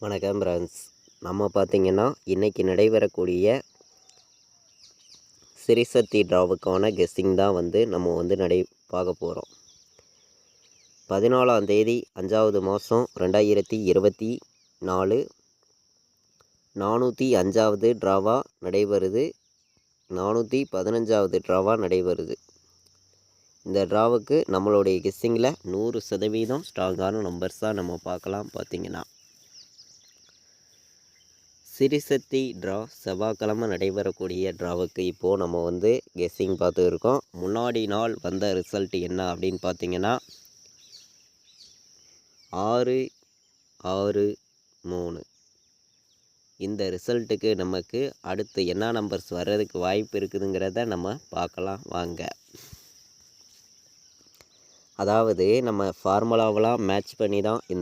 வணக்கம் ஃப்ரெண்ட்ஸ். நம்ம பார்த்திங்கன்னா இன்றைக்கி நடைபெறக்கூடிய சிறிசக்தி ட்ராவுக்கான கெஸ்ஸிங் தான் நம்ம பார்க்க போகிறோம். 14ஆம் தேதி 5வது மாதம் 2024 405வது ட்ராவாக நடைபெறுது. 415வது ட்ராவாக நடைபெறுது. இந்த ட்ராவுக்கு நம்மளுடைய கெஸ்ஸிங்கில் 100% ஸ்ட்ராங்கான நம்பர்ஸாக நம்ம பார்க்கலாம். பார்த்திங்கன்னா சிறிசக்தி ட்ரா செவ்வாய்க்கிழமை நடைபெறக்கூடிய ட்ராவுக்கு இப்போது நம்ம கெஸ்ஸிங் பார்த்து இருக்கோம். முன்னாடி நாள் வந்த ரிசல்ட் என்ன அப்படின்னு பார்த்தீங்கன்னா 663. இந்த ரிசல்ட்டுக்கு நமக்கு அடுத்து என்ன நம்பர்ஸ் வர்றதுக்கு வாய்ப்பு இருக்குதுங்கிறத நம்ம பார்க்கலாம் வாங்க. அதாவது நம்ம ஃபார்முலாவெலாம் மேட்ச் பண்ணி தான்